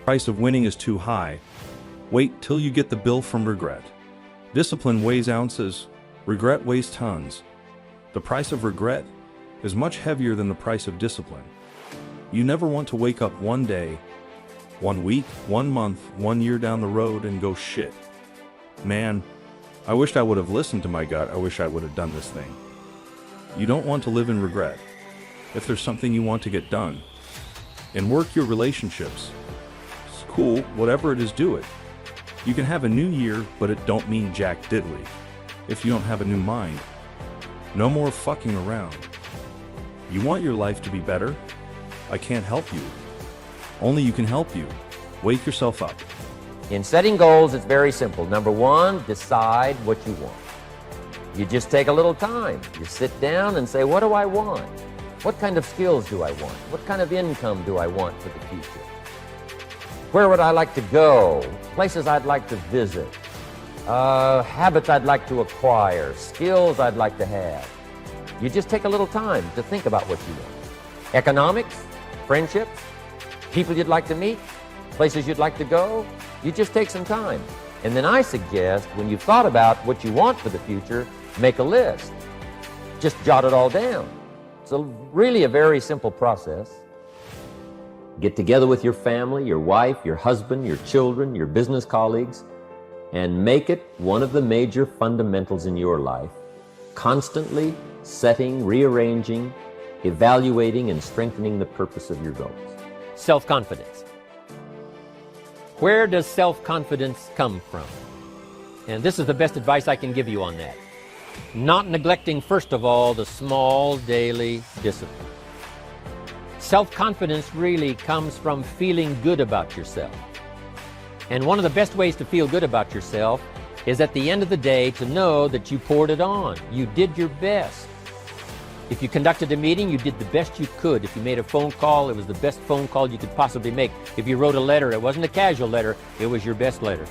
Price of winning is too high. Wait till you get the bill from regret. Discipline weighs ounces, regret weighs tons. The price of regret is much heavier than the price of discipline. You never want to wake up one day, 1 week, 1 month, 1 year down the road and go, shit, man, I wished I would have listened to my gut. I wish I would have done this thing. You don't want to live in regret. If there's something you want to get done, and work your relationships, it's cool, whatever it is, do it. You can have a new year, but it don't mean jack diddly. If you don't have a new mind, no more fucking around. You want your life to be better? I can't help you. Only you can help you. Wake yourself up. In setting goals, it's very simple. Number one, decide what you want. You just take a little time. You sit down and say, what do I want? What kind of skills do I want? What kind of income do I want for the future? Where would I like to go? Places I'd like to visit. Habits I'd like to acquire. Skills I'd like to have. You just take a little time to think about what you want. Economics, friendships, people you'd like to meet, places you'd like to go. You just take some time. And then I suggest, when you've thought about what you want for the future, make a list. Just jot it all down. It's really a very simple process. Get together with your family, your wife, your husband, your children, your business colleagues, and make it one of the major fundamentals in your life. Constantly setting, rearranging, evaluating, and strengthening the purpose of your goals. Self-confidence. Where does self-confidence come from? And this is the best advice I can give you on that. Not neglecting, first of all, the small daily discipline. Self-confidence really comes from feeling good about yourself. And one of the best ways to feel good about yourself is at the end of the day to know that you poured it on. You did your best. If you conducted a meeting, you did the best you could. If you made a phone call, it was the best phone call you could possibly make. If you wrote a letter, it wasn't a casual letter, it was your best letter.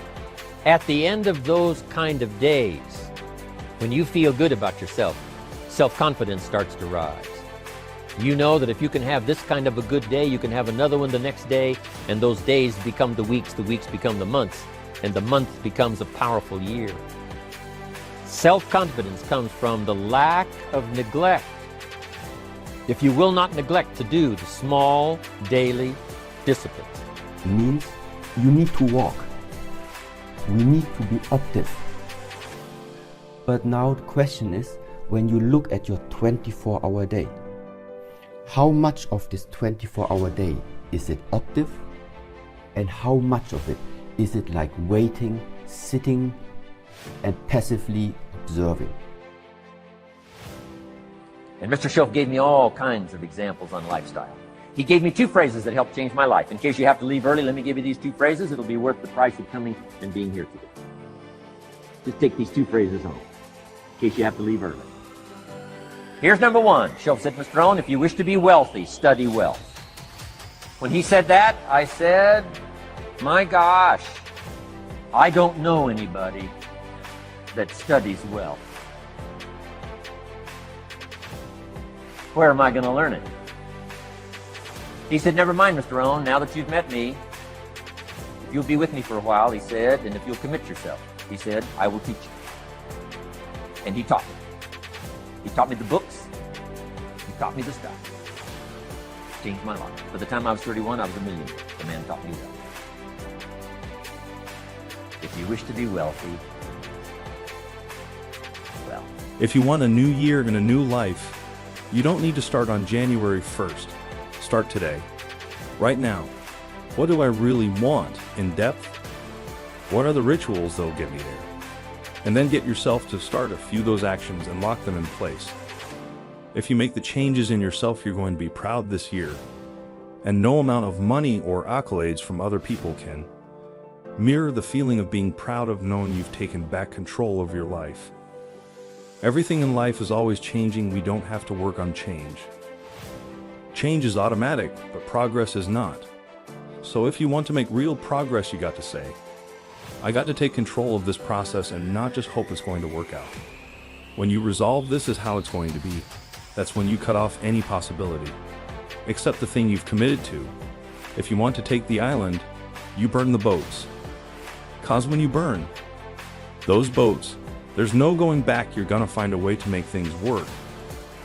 At the end of those kind of days, when you feel good about yourself, self-confidence starts to rise. You know that if you can have this kind of a good day, you can have another one the next day, and those days become the weeks become the months, and the month becomes a powerful year. Self-confidence comes from the lack of neglect. If you will not neglect to do the small daily disciplines. It means you need to walk. We need to be active. But now the question is, when you look at your 24-hour day, how much of this 24-hour day is it active, and how much of it is it like waiting, sitting, and passively observing? And Mr. Shelf gave me all kinds of examples on lifestyle. He gave me 2 phrases that helped change my life. In case you have to leave early, let me give you these 2 phrases. It'll be worth the price of coming and being here today. Just take these 2 phrases home, in case you have to leave early. Here's number 1. Shelf said, Mr. Owen, if you wish to be wealthy, study wealth. When he said that, I said, my gosh, I don't know anybody that studies wealth. Where am I going to learn it? He said, never mind, Mr. Owen, now that you've met me, if you'll be with me for a while, he said, and if you'll commit yourself, he said, I will teach you. And he taught me. He taught me the books. He taught me the stuff. Changed my life. By the time I was 31, I was a millionaire. The man taught me that. If you wish to be wealthy, well. If you want a new year and a new life, you don't need to start on January 1st. Start today. Right now. What do I really want in depth? What are the rituals that'll get me there? And then get yourself to start a few of those actions and lock them in place. If you make the changes in yourself, you're going to be proud this year. And no amount of money or accolades from other people can mirror the feeling of being proud of knowing you've taken back control of your life. Everything in life is always changing. We don't have to work on change. Change is automatic, but progress is not. So if you want to make real progress, you got to say, I got to take control of this process and not just hope it's going to work out. When you resolve this is how it's going to be, that's when you cut off any possibility, except the thing you've committed to. If you want to take the island, you burn the boats. 'Cause when you burn those boats, there's no going back. You're gonna find a way to make things work.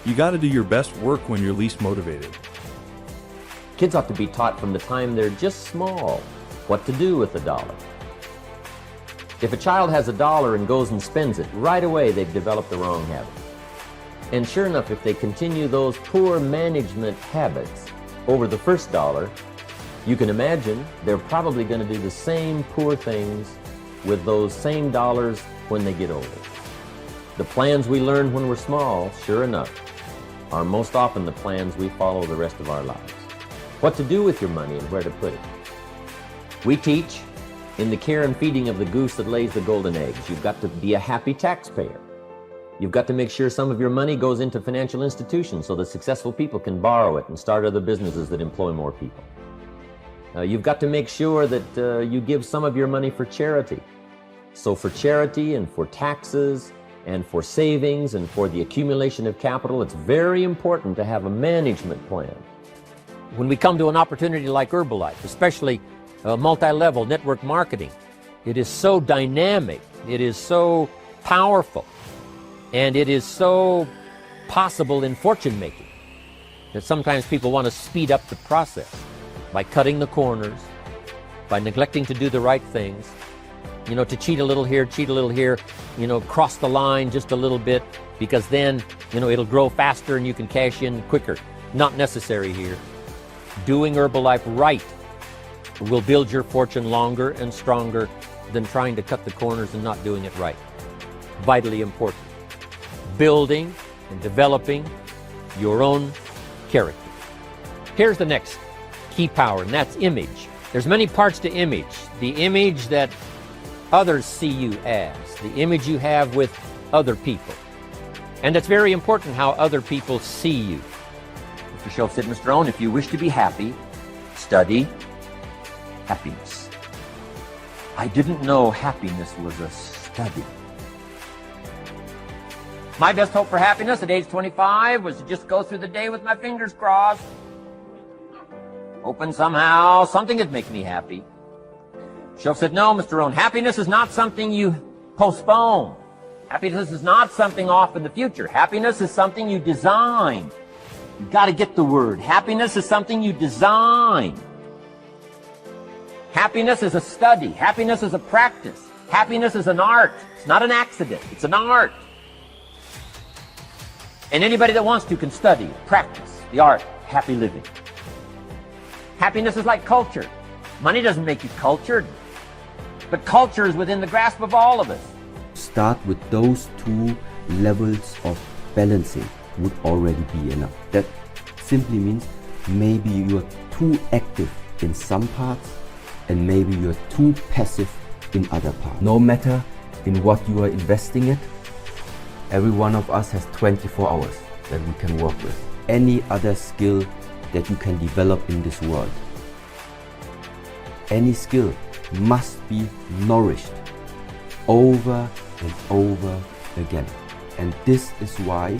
You gotta do your best work when you're least motivated. Kids ought to be taught from the time they're just small what to do with a dollar. If a child has a dollar and goes and spends it, right away they've developed the wrong habit. And sure enough, if they continue those poor management habits over the first dollar, you can imagine they're probably going to do the same poor things with those same dollars when they get older. The plans we learn when we're small, sure enough, are most often the plans we follow the rest of our lives. What to do with your money and where to put it. We teach in the care and feeding of the goose that lays the golden eggs. You've got to be a happy taxpayer. You've got to make sure some of your money goes into financial institutions so that successful people can borrow it and start other businesses that employ more people. You've got to make sure that you give some of your money for charity. So for charity and for taxes and for savings and for the accumulation of capital, it's very important to have a management plan. When we come to an opportunity like Herbalife, especially multi-level network marketing, it is so dynamic, it is so powerful, and it is so possible in fortune making that sometimes people want to speed up the process by cutting the corners, by neglecting to do the right things, to cheat a little here, cross the line just a little bit, because then, it'll grow faster and you can cash in quicker. Not necessary here. Doing Herbalife right will build your fortune longer and stronger than trying to cut the corners and not doing it right. Vitally important. Building and developing your own character. Here's the next key power, and that's image. There's many parts to image. The image that others see you as, the image you have with other people. And it's very important how other people see you. Mr. Schultz said, Mr. Owen, if you wish to be happy, study happiness. I didn't know happiness was a study. My best hope for happiness at age 25 was to just go through the day with my fingers crossed, hoping somehow something would make me happy. Schultz said, no, Mr. Owen, happiness is not something you postpone. Happiness is not something off in the future. Happiness is something you design. You've got to get the word. Happiness is something you design. Happiness is a study. Happiness is a practice. Happiness is an art. It's not an accident. It's an art. And anybody that wants to can study, practice the art, happy living. Happiness is like culture. Money doesn't make you cultured, but culture is within the grasp of all of us. Start with those two levels of balancing would already be enough. That simply means maybe you're too active in some parts and maybe you're too passive in other parts. No matter in what you are investing it, every one of us has 24 hours that we can work with. Any other skill that you can develop in this world, any skill must be nourished over and over again. And this is why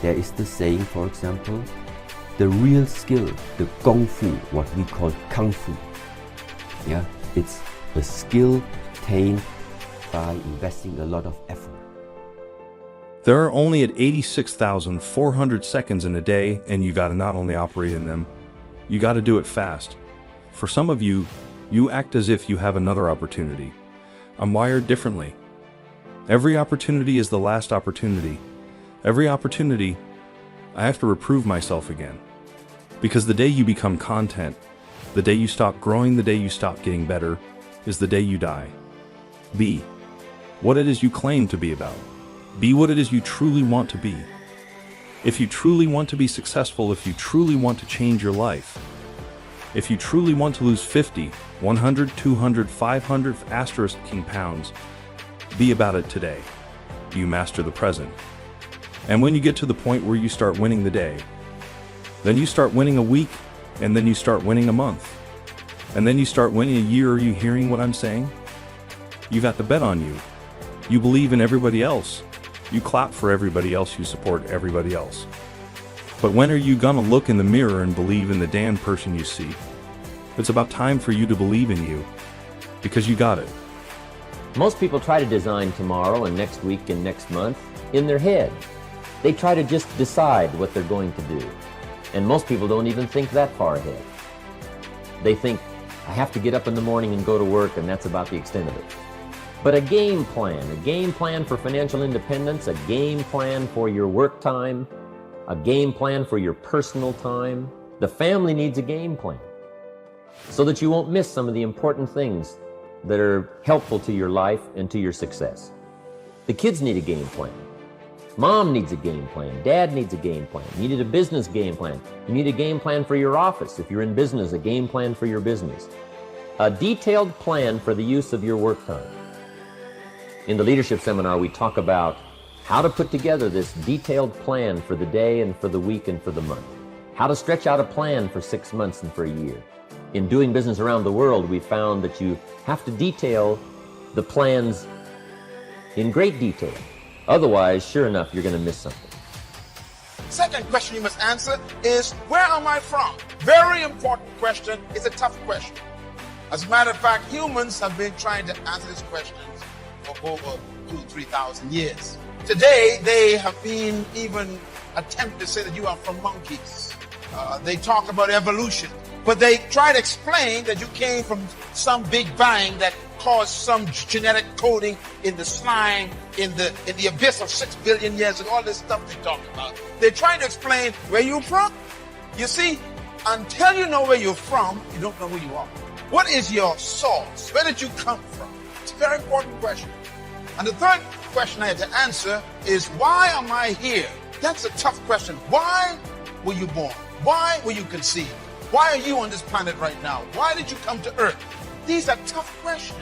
there is the saying, for example, the real skill, the Kung Fu, what we call Kung Fu. Yeah, it's a skill attained by investing a lot of effort. There are only at 86,400 seconds in a day, and you gotta not only operate in them, you gotta do it fast. For some of you, you act as if you have another opportunity. I'm wired differently. Every opportunity is the last opportunity. Every opportunity, I have to reprove myself again. Because the day you become content, the day you stop growing, the day you stop getting better, is the day you die. Be what it is you claim to be about. Be what it is you truly want to be. If you truly want to be successful, if you truly want to change your life, if you truly want to lose 50, 100, 200, 500 asterisk pounds, be about it today. You master the present. And when you get to the point where you start winning the day, then you start winning a week, and then you start winning a month, and then you start winning a year. Are you hearing what I'm saying? You've got the bet on you. You believe in everybody else. You clap for everybody else, you support everybody else. But when are you gonna look in the mirror and believe in the damn person you see? It's about time for you to believe in you. because you got it. Most people try to design tomorrow and next week and next month in their head. They try to just decide what they're going to do. And most people don't even think that far ahead. They think, I have to get up in the morning and go to work, and that's about the extent of it. But a game plan for financial independence, a game plan for your work time, a game plan for your personal time. The family needs a game plan so that you won't miss some of the important things that are helpful to your life and to your success. The kids need a game plan. Mom needs a game plan. Dad needs a game plan. You need a business game plan. You need a game plan for your office. If you're in business, a game plan for your business. A detailed plan for the use of your work time. In the leadership seminar, we talk about how to put together this detailed plan for the day and for the week and for the month. How to stretch out a plan for 6 months and for a year. In doing business around the world, we found that you have to detail the plans in great detail. Otherwise, sure enough, you're going to miss something. Second question you must answer is, where am I from? Very important question. It's a tough question. As a matter of fact, humans have been trying to answer this question for over 2,000-3,000 years. Today, they have been even attempted to say that you are from monkeys. They talk about evolution, but they try to explain that you came from some big bang that caused some genetic coding in the slime, in the abyss of 6 billion years, and all this stuff they talk about. They're trying to explain where you're from. You see, until you know where you're from, you don't know who you are. What is your source? Where did you come from? It's a very important question. And the third question I have to answer is, why am I here? That's a tough question. Why were you born? Why were you conceived? Why are you on this planet right now? Why did you come to Earth? These are tough questions.